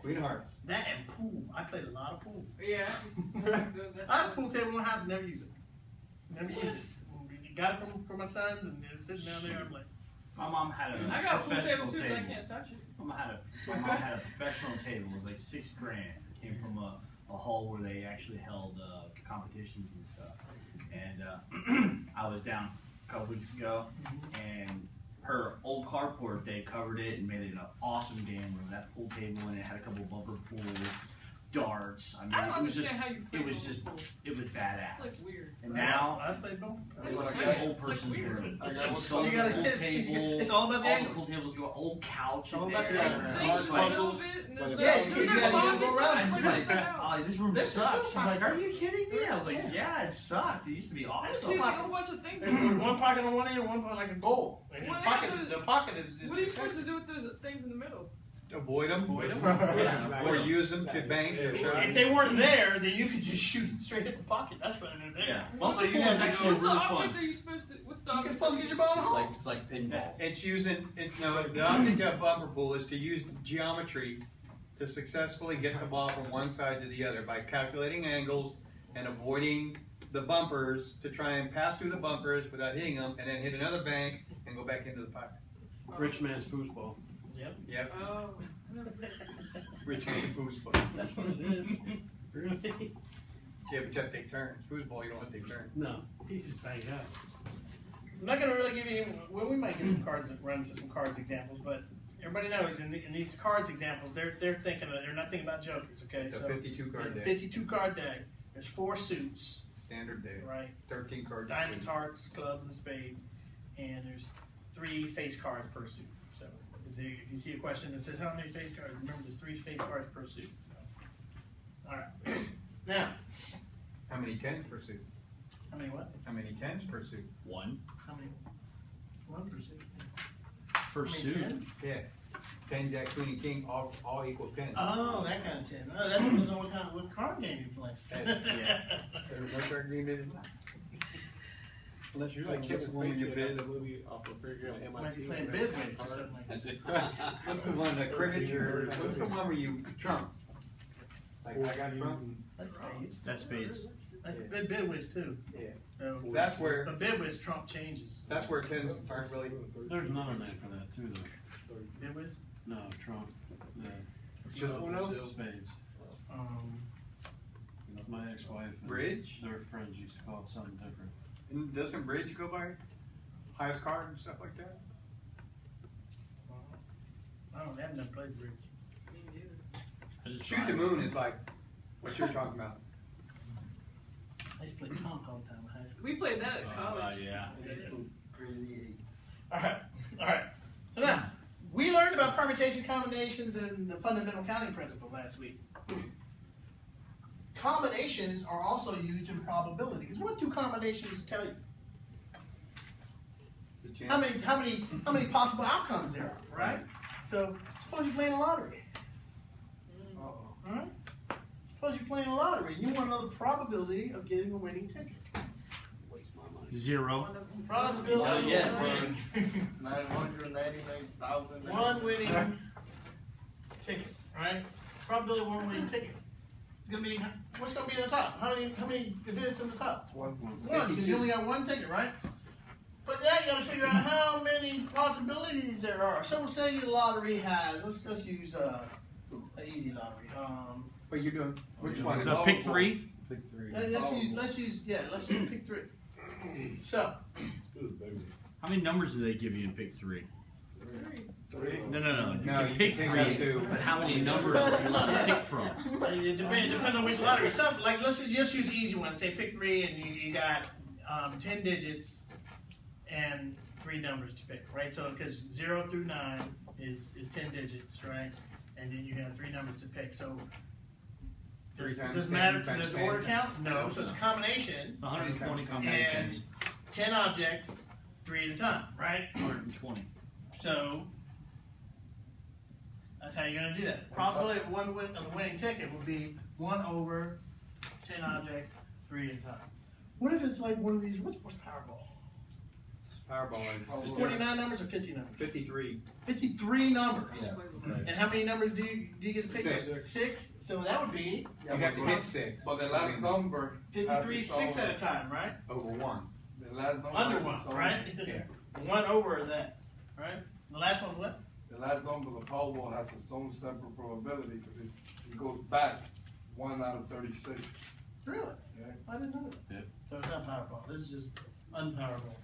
Queen of Hearts. That and pool. I played a lot of pool. Yeah. I have a pool table in my house and never use it. Never use it. Got it from my sons and it's sitting down there. I'm like, my mom had a I got a pool professional table too, but I can't touch it. My mom had a professional table. It was like $6,000. It came from a hall where they actually held competitions and stuff. And I was down a couple weeks ago, and her old carport, they covered it and made it an awesome game room. That pool table in it had a couple bumper pools, darts. I mean, I don't it was just, understand how you play it was both just, pools. it was badass. It's like weird. And now, I played both. it's like- like an old it's like person's weird. room. I got She's one. sold You the gotta- pool table. it's all about the all angles. the pool tables, your old couch. all in about the there. angles. Things Hard in the puzzles. middle of it, and there's Like- no- Yeah, there's you no gotta pockets, go so I around. put She's it like, out. oh, this room This is sucks. too She's like, are you kidding me? I was like, Yeah. yeah, it sucked. It used to be I just awesome. see like a whole bunch of things. There's one pocket on one end, one pocket like a goal. And What the pocket is What are you supposed to do with those things in the middle? Avoid them. Avoid 'em. Yeah. Or use them to bank your shots. If they weren't there, then you could just shoot it straight at the pocket. That's what they're there. Yeah. What's So the you have actually what's the really object fun. are you supposed to? What's the You can object? supposed to get your ball home. It's like pinball. It's using, no, the object of bumper pool is to use geometry to successfully get the ball from one side to the other by calculating angles and avoiding the bumpers to try and pass through the bumpers without hitting them and then hit another bank and go back into the pocket. Rich man's foosball. Yep, Oh. rich man's foosball. That's what it is. Really? Yeah, but you have to take turns. Foosball, you don't have to take turns. No, he's just banged out. I'm not going to really give you, well, we might get some cards that run into some cards examples, but everybody knows in these cards examples, they're thinking of, they're not thinking about jokers, okay? It's a So 52 there's card a deck, 52 card deck. There's 4 suits, standard deck, right? 13 card Diamonds, deck. hearts, clubs, and spades, and there's 3 face cards per suit. So if you see a question that says how many face cards, remember there's 3 face cards per suit. All right. Now, How many tens per suit? how many what? How many tens per suit? One How many? 1 per suit. per How many suit. tens? Yeah. 10, jack, queen, and king, all equal 10. Oh, that kind of 10. Oh, that depends on what card game you play. Yeah. There's no card game in it. Unless you're Like Kevin when you Spacey bid. in the movie off of Figure Out Might be MIT. playing bid ways or something like that. What's the one, the cricket, or what's the one where you trump? Like, I got trump? That's spades. That's spades. That's bid whiz too. Yeah. So, That's where, but bid whiz trump changes. that's where tens aren't really, There's another name for that too, though. Bid whiz. No, Trump. Just Uno? Spades. Um, My ex-wife and Bridge? their friends used to call it something different. And doesn't bridge go by highest card and stuff like that? I don't. I haven't never played bridge. Me neither. I just Shoot the moon is like what you're talking about. I used to play Tonk all the time in high school. We played that at college. yeah. Crazy eights. All right. All right. So now we learned about permutation combinations and the fundamental counting principle last week. Combinations are also used in probability. Because what do combinations tell you? The chance- How many possible outcomes there are, right? So suppose you're playing a lottery. Huh? Suppose you're playing a lottery. You want to know the probability of getting a winning ticket. Waste my money. 0. Probability. Not yet. of winning. 999,000. One winning ticket, right? Probability of one winning ticket. It's gonna be, what's gonna be at the top? How many events in the top? One. One, because you only got one ticket, right? But then you gotta figure out how many possibilities there are. So we'll say the lottery has, let's use an easy lottery. What you doing? Which one? The pick 3. Big 3. Let's use pick 3. So, How many numbers do they give you in pick 3? Three. No. You No, can you pick can pick 3, up 2. but how many numbers are you allowed to pick from? it depends on which lottery. Some, like, let's just use the easy one. Say pick 3 and you got 10 digits and 3 numbers to pick, right? So because 0 through 9 is 10 digits, right? And then you have 3 numbers to pick. So Three times does 10 matter? times Does the 10. order count? No. So it's a combination 120 and combinations. 10 objects, 3 at a time, right? 120. So that's how you're going to do that. Probability of the winning ticket would be 1 over 10 objects, 3 at a time. What if it's like one of these? What's Powerball? Powerball It's is 49 numbers or 50 numbers? 53. 53 numbers. Yeah. And how many numbers do you get to pick? Six. 6? So that would be You have to hit 6. But the last number. 53, 6 at a time, right? Over 1. The last number. Under has 1, its own- right? Yeah. 1 over that, right? The last one's what? The last number, the Powerball has its own separate probability, because it goes back 1 out of 36. Really? Yeah. I didn't know that. Yeah. So it's not Powerball. This is just unpowerball.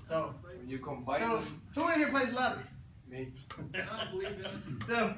So, When you combine so them, who in here plays lottery? me. I don't believe in it. So,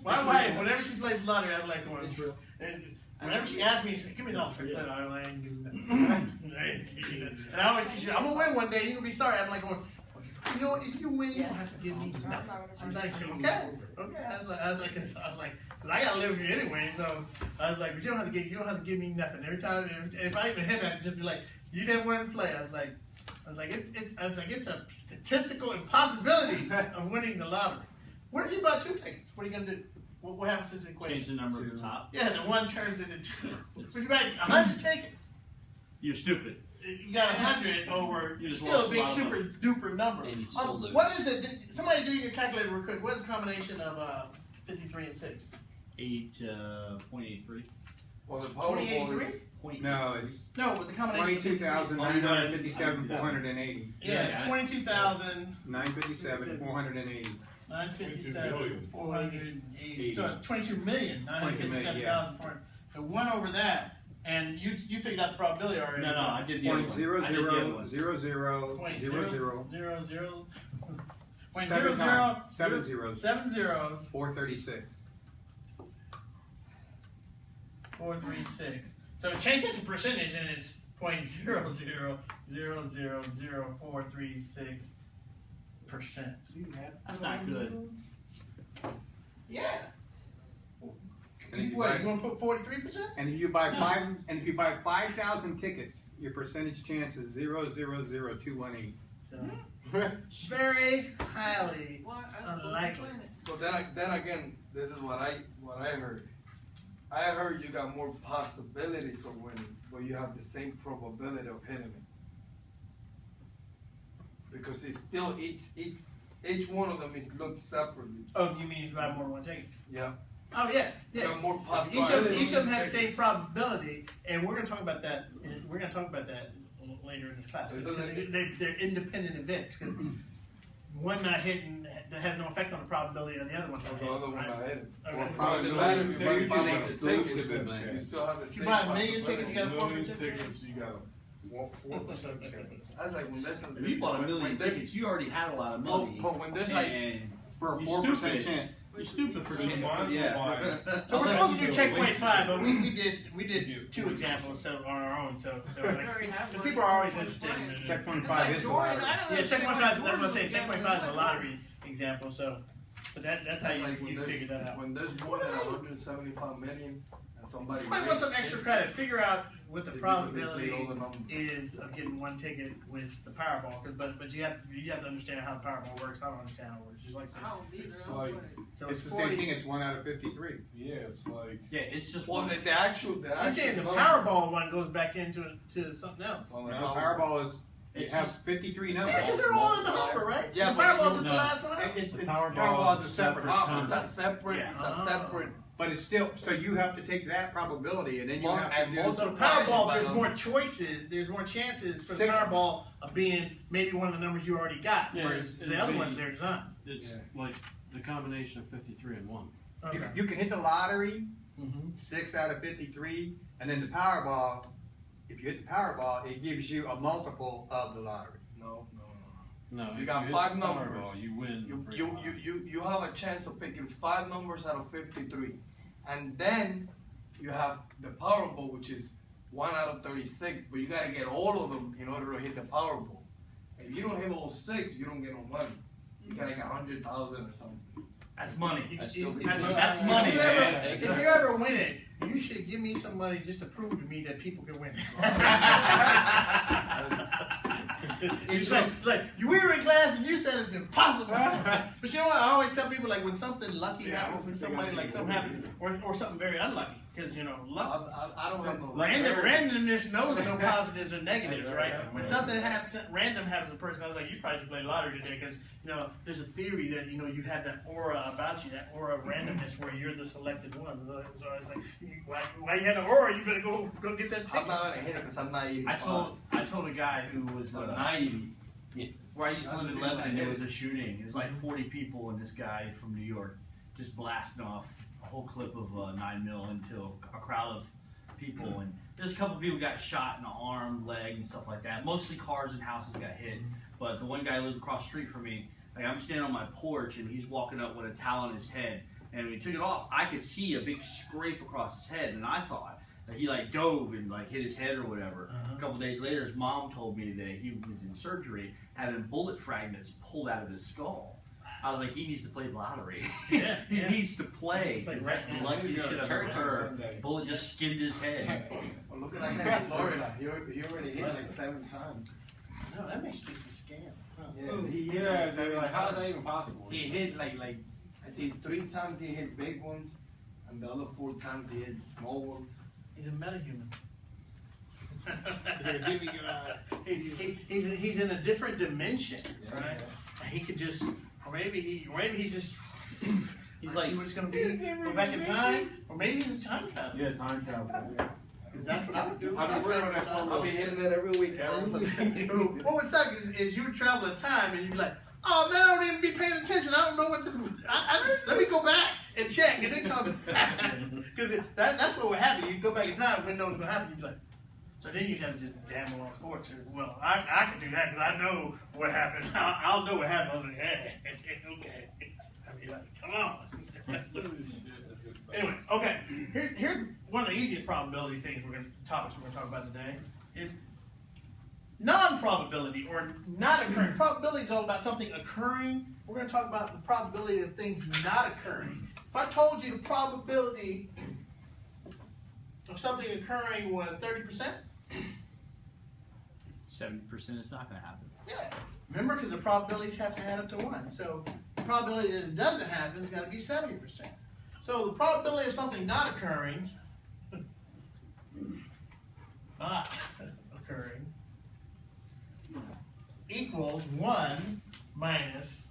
my wife, whenever she plays lottery, I'm like going, and whenever she asks me, she says, give me $1 for it. I'm like, I ain't giving you nothing. I ain't giving you nothing. And I always, she said, I'm gonna win one day, you're gonna be sorry. I'm like going, you know what, if you win, you don't have to give me nothing. I'm like, okay, okay. I was like, 'cause I gotta live here anyway, so I was like, but you don't have to give me nothing. Every time, if I even hit that, I'd just be like, you never want to play. I was like, it's a statistical impossibility of winning the lottery. What if you buy 2 tickets? What are you gonna do? What happens to this equation? Change the number at the top. Yeah, the 1 turns into 2. If you buy 100 tickets, You're stupid. you got 100 over. You just Still a lost big a lot of super duper number. And you still lose. What is it? Somebody do your calculator real quick. What is the combination of 53 and 6? 8.83. Well, the Powerball is. No, it's No, with the combination. of 22,957, 480. Yeah, it's 22,000. 957, 480. 957, 480. So 22 million, 957,400. So 1 over that, and you figured out the probability already. No, I did the other Point one. zero I did the other zero one. zero zero Point zero zero zero zero. Point Seven 0 times. 0 7 zeros. 7 zeros 436. 436. So change that to percentage, and it's 0.00000436%. That's not good. Yeah. And if you What? buy- You want to put 43%? And if you buy 5,000 tickets, your percentage chance is 0.000218. Very highly. Why? I don't Unlikely. believe in it. But then again, this is what I heard. I heard you got more possibilities of winning, but you have the same probability of hitting it. Because it's still each one of them is looked separately. Oh, you mean you buy more than 1 ticket? Yeah. Oh, yeah. You Yeah. got more Each possibilities. of them has the same probability, and we're going to talk about that. We're going to talk about that later in this class. So it Because doesn't- they're independent events. Because one not hitting that has no effect on the probability of the other one. The not other hitting, one right? I hit it. Okay. Well, Probability it matter if you is buy usually 500 exclusive tickets, event. you still have the If same you buy a million tickets, you got a possibility. 4% chance. You got a 4% chance. That's like when there's If you bought a million tickets, you already had a lot of money. But when there's like And For a You're 4% stupid. chance. you're stupid for So doing might as well yeah. buy it. So we're supposed to do check point 5, but we You did do. 2 examples so on our own. So We like, already have because one. people are always One interested client. in Checkpoint It's 5 like is the Jordan, lottery. I don't Yeah, check point 5. That's what I'm saying. Check point 5 is a Jordan. lottery example. So, but that's how It's like you figure that out. when there's more than 175 million and somebody Somebody wants some extra credit. Figure out what the They probability played all the numbers. is of getting 1 ticket with the Powerball. But you have to understand how the Powerball works. I don't understand how it works. Just like I said. I don't either. It's I'm like- sorry. So It's the same thing, it's 1 out of 53. Yeah, it's like, Yeah, it's just Well, one. the actual I'm saying the number- Powerball one goes back into something else. Well, the No, Powerball- Powerball is, you It's have just- 53 Yeah, numbers. because they're all in the hopper, right? Yeah, the but Powerball's you- just the no. last one out. It's, The it's, Powerball Powerball's is a a separate separate option. It's a separate, Yeah. it's a separate. But it's still, so you have to take that probability and then you have to And do. most So of Powerball, there's more choices. There's more chances for the Six. Powerball of being maybe one of the numbers you already got. Yeah, Whereas it'd the other be- ones, there's not. It's like the combination of 53 and 1. You, Okay. you can hit the lottery, Mhm. 6 out of 53, and then the Powerball, if you hit the Powerball, it gives you a multiple of the lottery. No. No, You if got hit 5 the numbers. Powerball, you win. the free lottery. You have a chance of picking 5 numbers out of 53, and then you have the Powerball, which is 1 out of 36. But you gotta get all of them in order to hit the Powerball. If you don't hit all 6, you don't get no money. You gotta get 100,000 or something. That's money. That's still pretty That's- good. That's money, If you ever- man. If you ever win it, you should give me some money just to prove to me that people can win. It's like we were in class and you said it's impossible. But you know what? I always tell people like when something lucky happens to somebody, like something happens, or something very unlucky. because you know, luck, I don't have no. randomness knows no positives or negatives, right? When something happens, random happens to a person, I was like, you probably should play lottery today, because you know, there's a theory that you know you have that aura about you, that aura of randomness, where you're the selected one. So I was like, why you had the aura? You better go get that ticket. I'm not gonna hit it because I'm not eating. I told a guy who was I'm not eating. where I used to live in That's Lebanon, the there thing. was a shooting. It was like 40 people, and this guy from New York just blasting off a whole clip of 9mm into a crowd of people. And there's a couple people got shot in the arm, leg, and stuff like that. Mostly cars and houses got hit. But the one guy lived across the street from me. Like, I'm standing on my porch, and he's walking up with a towel on his head. And when he took it off, I could see a big scrape across his head, and I thought that he like dove and like hit his head or whatever. A couple days later, his mom told me that he was in surgery, having bullet fragments pulled out of his skull. I was like, he needs to play lottery. Yeah, He yeah. needs to play. Like, That's the right now. luckiest shit I've ever heard. Sunday. Bullet just skinned his head. Well, look at that guy in Florida. He already hit like 7 times. No, that makes things a scam. Huh? Yeah, he hit Yeah, like dude, 7 like, how is times. that even possible? He hit like I think 3 times he hit big ones, and the other 4 times he hit small ones. He's a metahuman. He's a demigod. He's in a different dimension, Yeah, right? yeah. And he could just, or maybe he's just. He's See like, what it's gonna be. Go back in time, or maybe he's a time traveler. Yeah, time travel. 'Cause that's what I would do. I've been working on that for a I'll while. be hitting it every week. What would suck is you would travel in time and you'd be like, oh man, I don't even be paying attention. I don't know what to. Let me go back and check and then come back. Because that's what would happen. You'd go back in time, when knows what's gonna happen. You'd be like, so then you'd have to just gamble on sports. Well, I could do that because I know what happened. I'll know what happened. I was like, hey, okay. I mean, like, come on. Anyway, okay. Here's one of the easiest probability things topics we're gonna talk about today is non-probability or not occurring. Probability is all about something occurring. We're gonna talk about the probability of things not occurring. If I told you the probability of something occurring was 30%, 70% is not going to happen. yeah. Remember, because the probabilities have to add up to 1. So the probability that it doesn't happen has got to be 70%. So the probability of something not occurring, equals 1 minus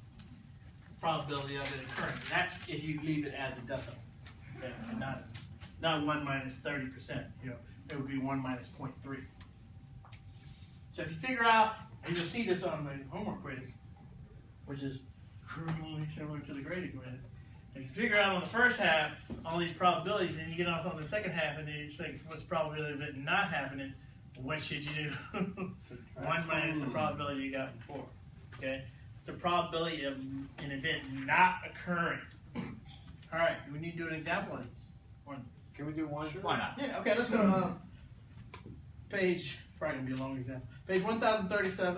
probability of it occurring. That's if you leave it as a decimal. Okay? Not 1 minus 30%. You know, it would be 1 minus 0.3. So if you figure out, and you'll see this on the homework quiz, which is criminally similar to the graded quiz. If you figure out on the first half all these probabilities, and you get off on the second half, and then you say, what's the probability of it not happening? What should you do? 1 minus the probability you got before. Okay? It's the probability of an event not occurring. All right, do we need to do an example on these? One. Can we do one? Why not? Yeah, okay, let's go to page, probably gonna be a long example. Page 1037.